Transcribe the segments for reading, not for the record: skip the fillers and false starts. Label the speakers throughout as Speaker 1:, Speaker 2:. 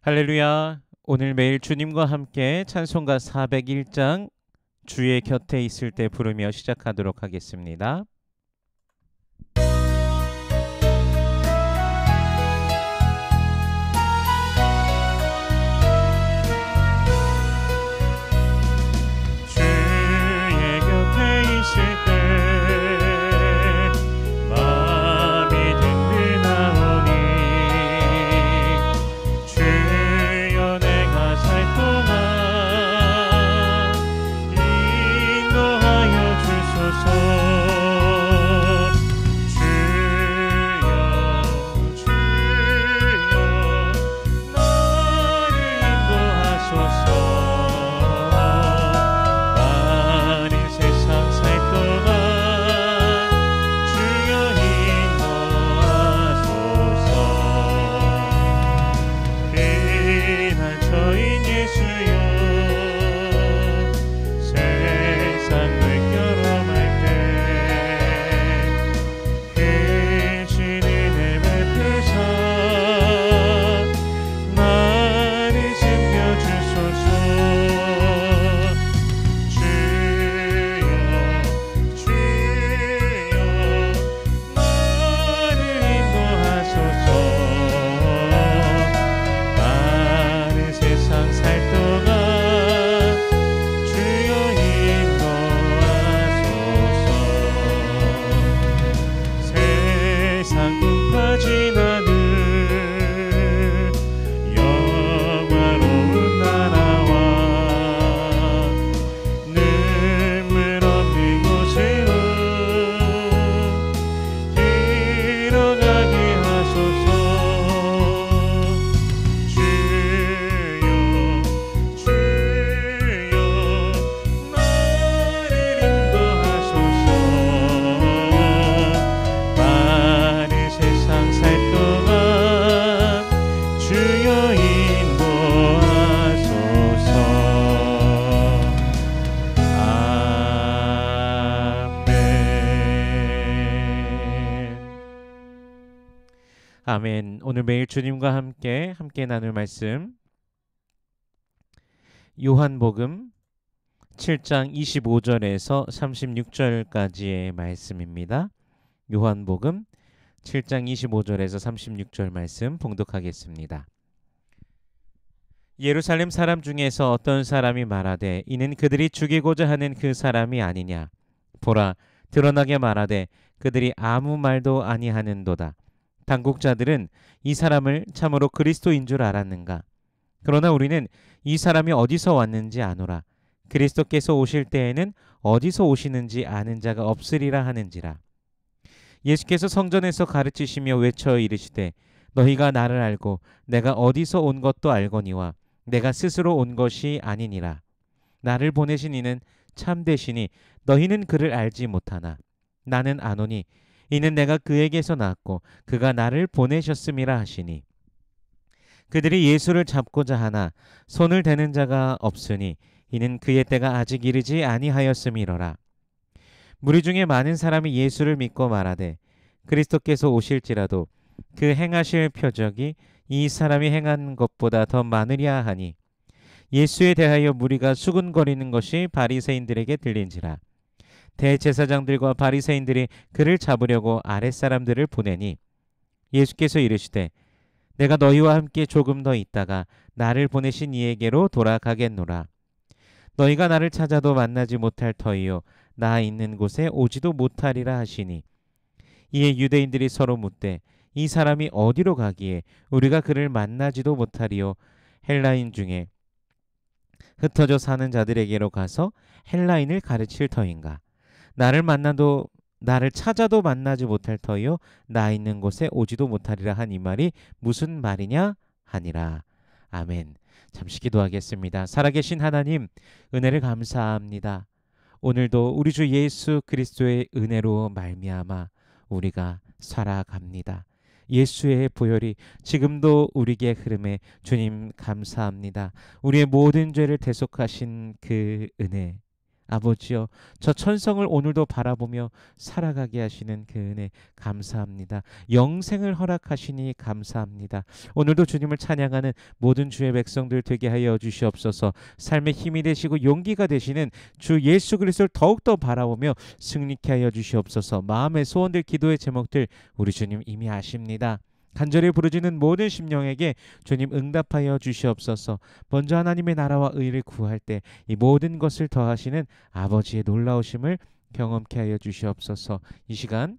Speaker 1: 할렐루야. 오늘 매일 주님과 함께 찬송가 401장 주의 곁에 있을 때 부르며 시작하도록 하겠습니다. 주의 곁에 있을 때 마음이 든든하오니 주여 내가 살 동안 인도하여 주소서. 주여 나를 인도하소서. 많은 세상 살 동안 주여 인도하소서. 피난처인 예수여 세상을 경험할 때 크신 은혜 베푸사 나를 지켜주소서. 주여 나를 인도하소서. 많은 세상 살 동안 주여 인도하소서. 세상 궁파진 않은 영화로운 나라와 눈물 없는 곳으로 들어가게 하소서. 주여 나를 인도하소서. 많은 세상 살 동안 주여 인도하소서. 아멘. 아멘. 오늘 매일 주님과 함께 나눌 말씀 요한복음 7장 25절에서 36절까지의 말씀입니다. 요한복음 7장 25절에서 36절 말씀 봉독하겠습니다. 예루살렘 사람 중에서 어떤 사람이 말하되 이는 그들이 죽이고자 하는 그 사람이 아니냐. 보라, 드러나게 말하되 그들이 아무 말도 아니하는도다. 당국자들은 이 사람을 참으로 그리스도인 줄 알았는가. 그러나 우리는 이 사람이 어디서 왔는지 아노라. 그리스도께서 오실 때에는 어디서 오시는지 아는 자가 없으리라 하는지라. 예수께서 성전에서 가르치시며 외쳐 이르시되 너희가 나를 알고 내가 어디서 온 것도 알거니와 내가 스스로 온 것이 아니니라. 나를 보내신 이는 참되시니 너희는 그를 알지 못하나 나는 아노니 이는 내가 그에게서 나왔고 그가 나를 보내셨음이라 하시니. 그들이 예수를 잡고자 하나 손을 대는 자가 없으니 이는 그의 때가 아직 이르지 아니하였음이로라. 무리 중에 많은 사람이 예수를 믿고 말하되 그리스도께서 오실지라도 그 행하실 표적이 이 사람이 행한 것보다 더 많으랴 하니 예수에 대하여 무리가 수군거리는 것이 바리새인들에게 들린지라. 대제사장들과 바리새인들이 그를 잡으려고 아랫사람들을 보내니 예수께서 이르시되 내가 너희와 함께 조금 더 있다가 나를 보내신 이에게로 돌아가겠노라. 너희가 나를 찾아도 만나지 못할 터이요 나 있는 곳에 오지도 못하리라 하시니. 이에 유대인들이 서로 묻되 이 사람이 어디로 가기에 우리가 그를 만나지도 못하리요. 헬라인 중에 흩어져 사는 자들에게로 가서 헬라인을 가르칠 터인가. 나를 찾아도 만나지 못할 터이요 나 있는 곳에 오지도 못하리라 한 이 말이 무슨 말이냐 하니라. 아멘. 잠시 기도하겠습니다. 살아계신 하나님, 은혜를 감사합니다. 오늘도 우리 주 예수 그리스도의 은혜로 말미암아 우리가 살아갑니다. 예수의 보혈이 지금도 우리에게 흐름에 주님 감사합니다. 우리의 모든 죄를 대속하신 그 은혜, 아버지여, 저 천성을 오늘도 바라보며 살아가게 하시는 그 은혜 감사합니다. 영생을 허락하시니 감사합니다. 오늘도 주님을 찬양하는 모든 주의 백성들 되게 하여 주시옵소서. 삶의 힘이 되시고 용기가 되시는 주 예수 그리스도를 더욱더 바라보며 승리케 하여 주시옵소서. 마음의 소원들, 기도의 제목들 우리 주님 이미 아십니다. 간절히 부르짖는 모든 심령에게 주님 응답하여 주시옵소서. 먼저 하나님의 나라와 의를 구할 때 이 모든 것을 더하시는 아버지의 놀라우심을 경험케 하여 주시옵소서. 이 시간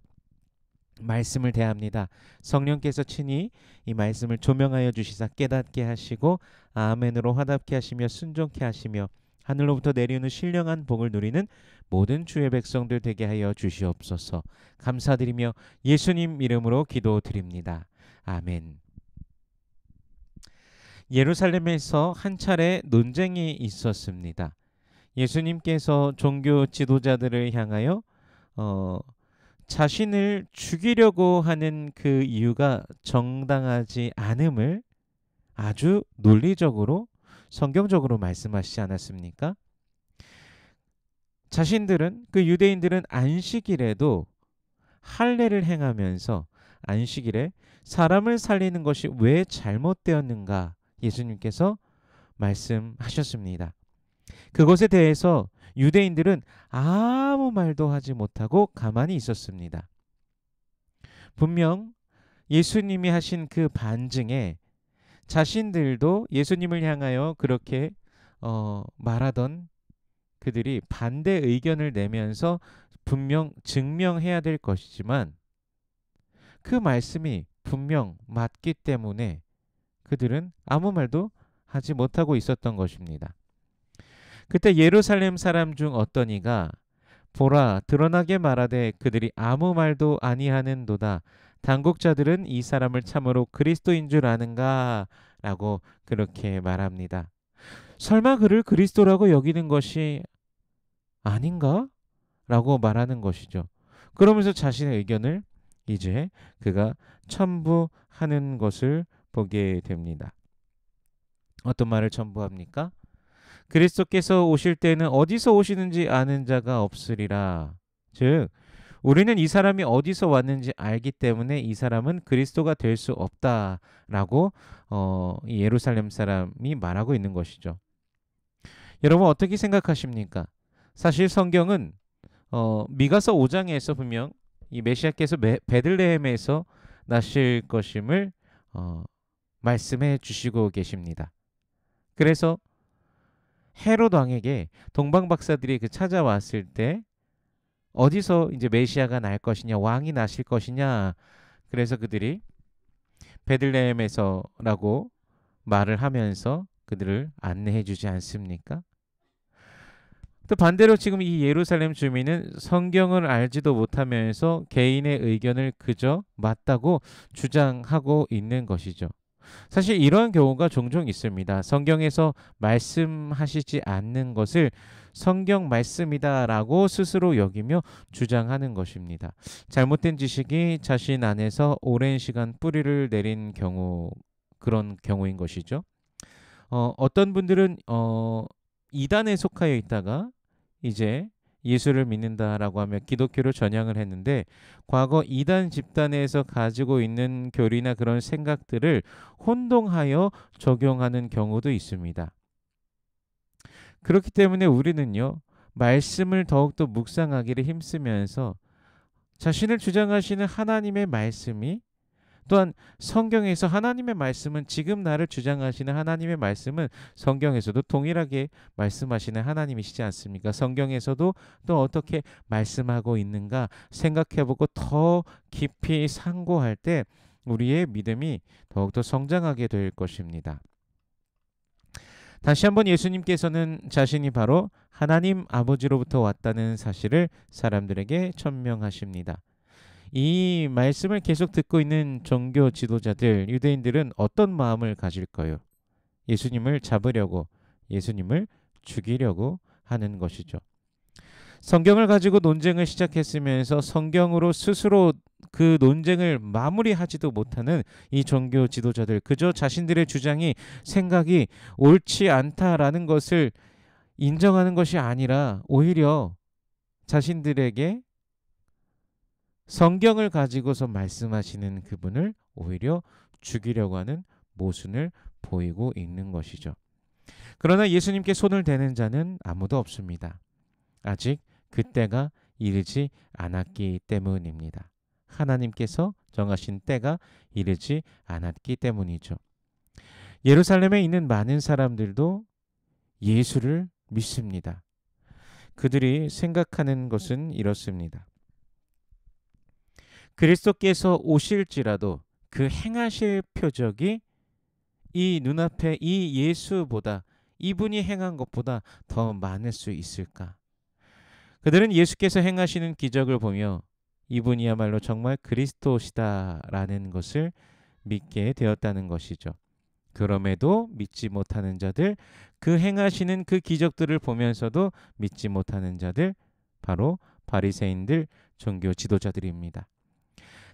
Speaker 1: 말씀을 대합니다. 성령께서 친히 이 말씀을 조명하여 주시사 깨닫게 하시고 아멘으로 화답케 하시며 순종케 하시며 하늘로부터 내리오는 신령한 복을 누리는 모든 주의 백성들 되게 하여 주시옵소서. 감사드리며 예수님 이름으로 기도드립니다. 아멘. 예루살렘에서 한 차례 논쟁이 있었습니다. 예수님께서 종교 지도자들을 향하여 자신을 죽이려고 하는 그 이유가 정당하지 않음을 아주 논리적으로 성경적으로 말씀하시지 않았습니까? 자신들은, 그 유대인들은 안식일에도 할례를 행하면서 안식일에 사람을 살리는 것이 왜 잘못되었는가 예수님께서 말씀하셨습니다. 그것에 대해서 유대인들은 아무 말도 하지 못하고 가만히 있었습니다. 분명 예수님이 하신 그 반증에 자신들도 예수님을 향하여 그렇게 말하던 그들이 반대 의견을 내면서 분명 증명해야 될 것이지만 그 말씀이 분명 맞기 때문에 그들은 아무 말도 하지 못하고 있었던 것입니다. 그때 예루살렘 사람 중 어떤 이가 보라, 드러나게 말하되 그들이 아무 말도 아니하는도다. 당국자들은 이 사람을 참으로 그리스도인 줄 아는가? 라고 그렇게 말합니다. 설마 그를 그리스도라고 여기는 것이 아닌가? 라고 말하는 것이죠. 그러면서 자신의 의견을 이제 그가 첨부하는 것을 보게 됩니다. 어떤 말을 첨부합니까? 그리스도께서 오실 때는 어디서 오시는지 아는 자가 없으리라. 즉 우리는 이 사람이 어디서 왔는지 알기 때문에 이 사람은 그리스도가 될 수 없다라고 이 예루살렘 사람이 말하고 있는 것이죠. 여러분 어떻게 생각하십니까? 사실 성경은 미가서 5장에서 분명 이 메시아께서 베들레헴에서 나실 것임을 말씀해 주시고 계십니다. 그래서 헤롯 왕에게 동방 박사들이 찾아왔을 때 어디서 이제 메시아가 날 것이냐, 왕이 나실 것이냐, 그래서 그들이 베들레헴에서라고 말을 하면서 그들을 안내해 주지 않습니까? 또 반대로 지금 이 예루살렘 주민은 성경을 알지도 못하면서 개인의 의견을 그저 맞다고 주장하고 있는 것이죠. 사실 이런 경우가 종종 있습니다. 성경에서 말씀하시지 않는 것을 성경 말씀이다라고 스스로 여기며 주장하는 것입니다. 잘못된 지식이 자신 안에서 오랜 시간 뿌리를 내린 경우, 그런 경우인 것이죠. 어떤 분들은 이단에 속하여 있다가 이제 예수를 믿는다라고 하며 기독교를 전향을 했는데 과거 이단 집단에서 가지고 있는 교리나 그런 생각들을 혼동하여 적용하는 경우도 있습니다. 그렇기 때문에 우리는요, 말씀을 더욱더 묵상하기를 힘쓰면서 자신을 주장하시는 하나님의 말씀이, 또한 성경에서 하나님의 말씀은, 지금 나를 주장하시는 하나님의 말씀은 성경에서도 동일하게 말씀하시는 하나님이시지 않습니까? 성경에서도 또 어떻게 말씀하고 있는가 생각해보고 더 깊이 상고할 때 우리의 믿음이 더욱더 성장하게 될 것입니다. 다시 한번 예수님께서는 자신이 바로 하나님 아버지로부터 왔다는 사실을 사람들에게 천명하십니다. 이 말씀을 계속 듣고 있는 종교 지도자들, 유대인들은 어떤 마음을 가질까요? 예수님을 잡으려고, 예수님을 죽이려고 하는 것이죠. 성경을 가지고 논쟁을 시작했으면서 성경으로 스스로 그 논쟁을 마무리하지도 못하는 이 종교 지도자들, 그저 자신들의 주장이, 생각이 옳지 않다라는 것을 인정하는 것이 아니라 오히려 자신들에게 성경을 가지고서 말씀하시는 그분을 오히려 죽이려고 하는 모순을 보이고 있는 것이죠. 그러나 예수님께 손을 대는 자는 아무도 없습니다. 아직 그때가 이르지 않았기 때문입니다. 하나님께서 정하신 때가 이르지 않았기 때문이죠. 예루살렘에 있는 많은 사람들도 예수를 믿습니다. 그들이 생각하는 것은 이렇습니다. 그리스도께서 오실지라도 그 행하실 표적이 이 눈앞에 이 예수보다, 이분이 행한 것보다 더 많을 수 있을까? 그들은 예수께서 행하시는 기적을 보며 이분이야말로 정말 그리스도시다라는 것을 믿게 되었다는 것이죠. 그럼에도 믿지 못하는 자들, 그 행하시는 그 기적들을 보면서도 믿지 못하는 자들, 바로 바리새인들, 종교 지도자들입니다.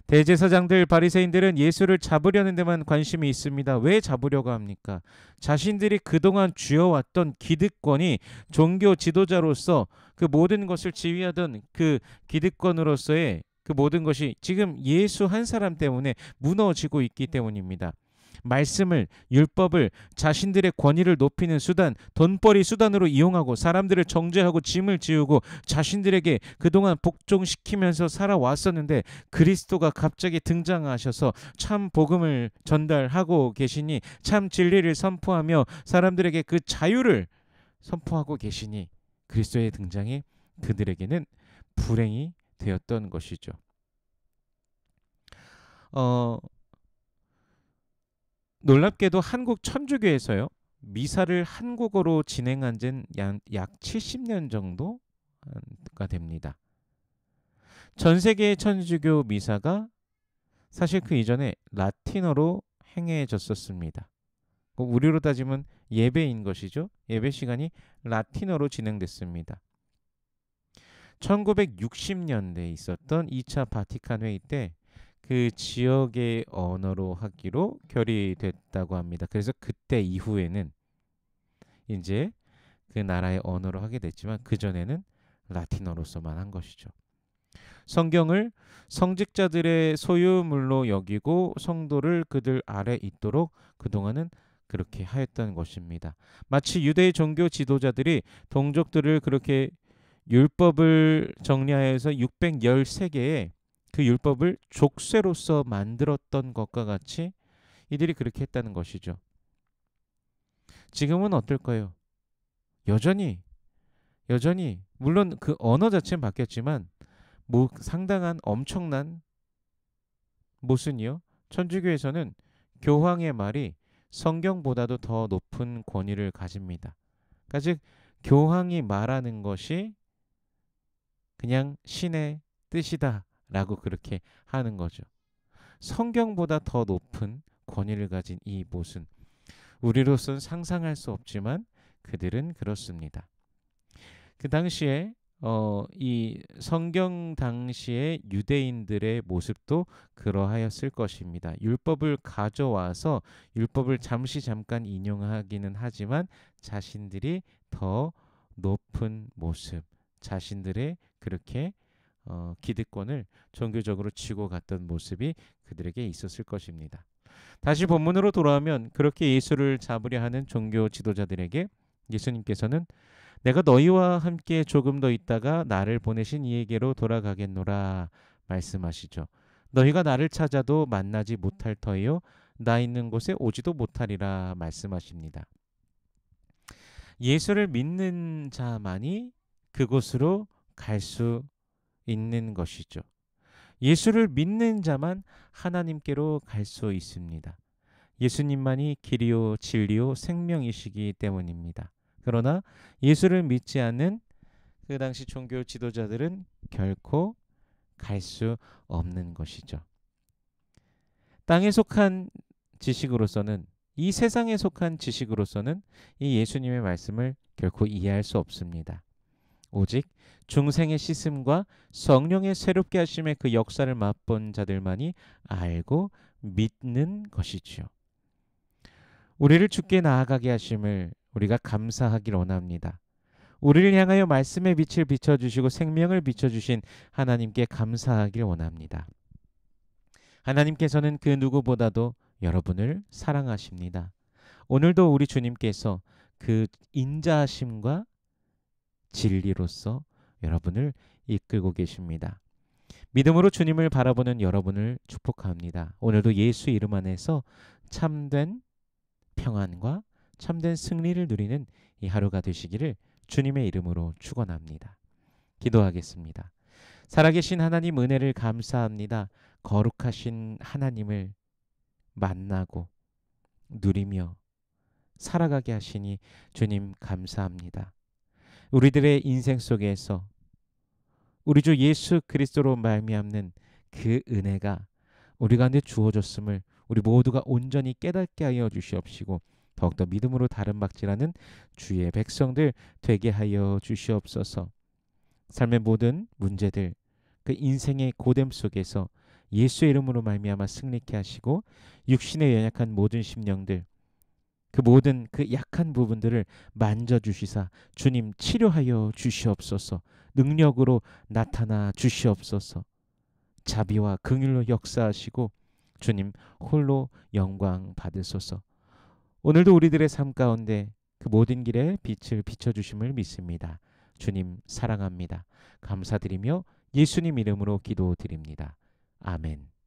Speaker 1: 대제사장들, 바리새인들은 예수를 잡으려는 데만 관심이 있습니다. 왜 잡으려고 합니까? 자신들이 그동안 쥐어왔던 기득권이 종교 지도자로서 그 모든 것을 지휘하던 그 기득권으로서의 그 모든 것이 지금 예수 한 사람 때문에 무너지고 있기 때문입니다. 말씀을, 율법을 자신들의 권위를 높이는 수단, 돈벌이 수단으로 이용하고 사람들을 정죄하고 짐을 지우고 자신들에게 그동안 복종시키면서 살아왔었는데 그리스도가 갑자기 등장하셔서 참 복음을 전달하고 계시니, 참 진리를 선포하며 사람들에게 그 자유를 선포하고 계시니 그리스도의 등장이 그들에게는 불행이 되었던 것이죠. 놀랍게도 한국 천주교에서요, 미사를 한국어로 진행한 지는 약 70년 정도가 됩니다. 전 세계의 천주교 미사가 사실 그 이전에 라틴어로 행해졌었습니다. 우리로 따지면 예배인 것이죠. 예배 시간이 라틴어로 진행됐습니다. 1960년대에 있었던 2차 바티칸 회의 때 그 지역의 언어로 하기로 결의됐다고 합니다. 그래서 그때 이후에는 이제 그 나라의 언어로 하게 됐지만 그전에는 라틴어로서만 한 것이죠. 성경을 성직자들의 소유물로 여기고 성도를 그들 아래 있도록 그동안은 그렇게 하였던 것입니다. 마치 유대 종교 지도자들이 동족들을 그렇게 율법을 정리하여서 613개의 그 율법을 족쇄로서 만들었던 것과 같이 이들이 그렇게 했다는 것이죠. 지금은 어떨까요? 여전히 물론 그 언어 자체는 바뀌었지만 상당한 엄청난 모순이요. 천주교에서는 교황의 말이 성경보다도 더 높은 권위를 가집니다. 그러니까 즉 교황이 말하는 것이 그냥 신의 뜻이다 라고 그렇게 하는 거죠. 성경보다 더 높은 권위를 가진 이 모순, 우리로서는 상상할 수 없지만 그들은 그렇습니다. 그 당시에 이 성경 당시의 유대인들의 모습도 그러하였을 것입니다. 율법을 가져와서 율법을 잠깐 인용하기는 하지만 자신들이 더 높은 모습, 자신들의 그렇게 기득권을 종교적으로 쥐고 갔던 모습이 그들에게 있었을 것입니다. 다시 본문으로 돌아오면 그렇게 예수를 잡으려 하는 종교 지도자들에게 예수님께서는 내가 너희와 함께 조금 더 있다가 나를 보내신 이에게로 돌아가겠노라 말씀하시죠. 너희가 나를 찾아도 만나지 못할 터이요 나 있는 곳에 오지도 못하리라 말씀하십니다. 예수를 믿는 자만이 그곳으로 갈 수 있는 것이죠. 예수를 믿는 자만 하나님께로 갈 수 있습니다. 예수님만이 길이요 진리요 생명이시기 때문입니다. 그러나 예수를 믿지 않는 그 당시 종교 지도자들은 결코 갈 수 없는 것이죠. 땅에 속한 지식으로서는, 이 세상에 속한 지식으로서는 이 예수님의 말씀을 결코 이해할 수 없습니다. 오직 중생의 씻음과 성령의 새롭게 하심의 그 역사를 맛본 자들만이 알고 믿는 것이지요. 우리를 주께 나아가게 하심을 우리가 감사하길 원합니다. 우리를 향하여 말씀의 빛을 비춰주시고 생명을 비춰주신 하나님께 감사하길 원합니다. 하나님께서는 그 누구보다도 여러분을 사랑하십니다. 오늘도 우리 주님께서 그 인자하심과 진리로서 여러분을 이끌고 계십니다. 믿음으로 주님을 바라보는 여러분을 축복합니다. 오늘도 예수 이름 안에서 참된 평안과 참된 승리를 누리는 이 하루가 되시기를 주님의 이름으로 축원합니다. 기도하겠습니다. 살아계신 하나님 은혜를 감사합니다. 거룩하신 하나님을 만나고 누리며 살아가게 하시니 주님 감사합니다. 우리들의 인생 속에서 우리 주 예수 그리스도로 말미암는 그 은혜가 우리 가운데 주어졌음을 우리 모두가 온전히 깨닫게 하여 주시옵시고 더욱더 믿음으로 다름박질하는 주의 백성들 되게 하여 주시옵소서. 삶의 모든 문제들, 그 인생의 고됨 속에서 예수의 이름으로 말미암아 승리케 하시고 육신에 연약한 모든 심령들, 그 모든 그 약한 부분들을 만져주시사 주님 치료하여 주시옵소서. 능력으로 나타나 주시옵소서. 자비와 긍휼로 역사하시고 주님 홀로 영광 받으소서. 오늘도 우리들의 삶 가운데 그 모든 길에 빛을 비춰주심을 믿습니다. 주님 사랑합니다. 감사드리며 예수님 이름으로 기도드립니다. 아멘.